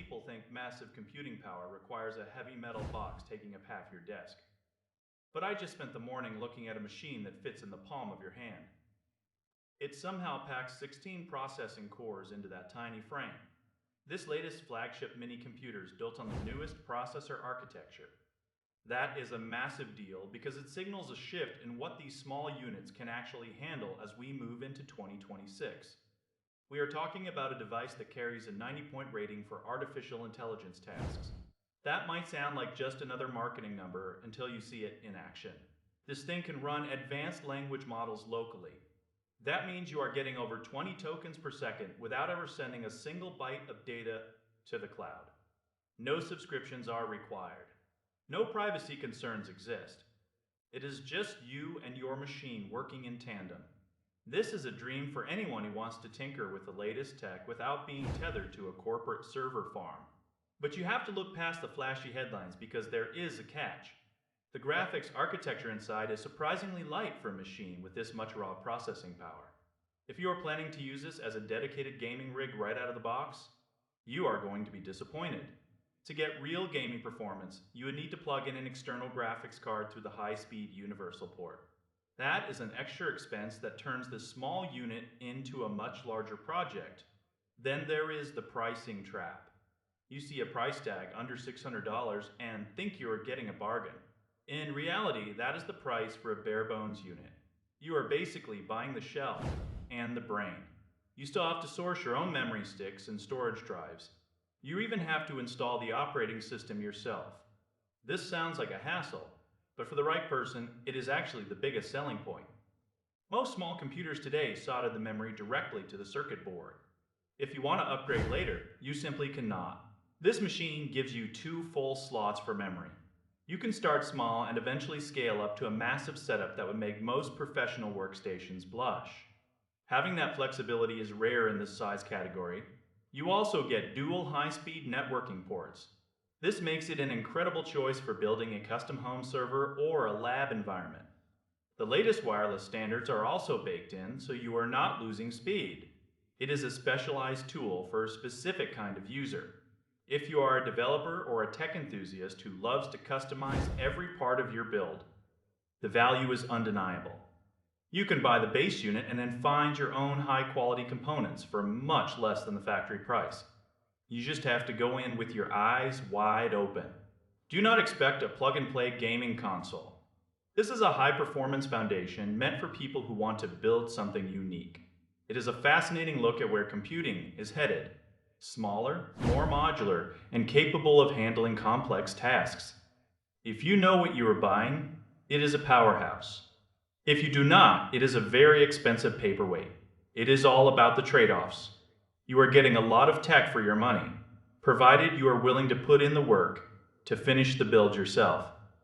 people think massive computing power requires a heavy metal box taking up half your desk. But I just spent the morning looking at a machine that fits in the palm of your hand. It somehow packs 16 processing cores into that tiny frame. This latest flagship mini computer is built on the newest processor architecture. That is a massive deal because it signals a shift in what these small units can actually handle as we move into 2026. We are talking about a device that carries a 90-point rating for artificial intelligence tasks. That might sound like just another marketing number until you see it in action. This thing can run advanced language models locally. That means you are getting over 20 tokens per second without ever sending a single byte of data to the cloud. No subscriptions are required. No privacy concerns exist. It is just you and your machine working in tandem. This is a dream for anyone who wants to tinker with the latest tech without being tethered to a corporate server farm. But you have to look past the flashy headlines because there is a catch. The graphics architecture inside is surprisingly light for a machine with this much raw processing power. If you are planning to use this as a dedicated gaming rig right out of the box, you are going to be disappointed. To get real gaming performance, you would need to plug in an external graphics card through the high-speed universal port. That is an extra expense that turns this small unit into a much larger project. Then there is the pricing trap. You see a price tag under $600 and think you are getting a bargain. In reality, that is the price for a bare-bones unit. You are basically buying the shell and the brain. You still have to source your own memory sticks and storage drives. You even have to install the operating system yourself. This sounds like a hassle, but for the right person, it is actually the biggest selling point. Most small computers today solder the memory directly to the circuit board. If you want to upgrade later, you simply cannot. This machine gives you 2 full slots for memory. You can start small and eventually scale up to a massive setup that would make most professional workstations blush. Having that flexibility is rare in this size category. You also get dual high-speed networking ports. This makes it an incredible choice for building a custom home server or a lab environment. The latest wireless standards are also baked in, so you are not losing speed. It is a specialized tool for a specific kind of user. If you are a developer or a tech enthusiast who loves to customize every part of your build, the value is undeniable. You can buy the base unit and then find your own high-quality components for much less than the factory price. You just have to go in with your eyes wide open. Do not expect a plug-and-play gaming console. This is a high-performance foundation meant for people who want to build something unique. It is a fascinating look at where computing is headed. Smaller, more modular, and capable of handling complex tasks. If you know what you are buying, it is a powerhouse. If you do not, it is a very expensive paperweight. It is all about the trade-offs. You are getting a lot of tech for your money, provided you are willing to put in the work to finish the build yourself.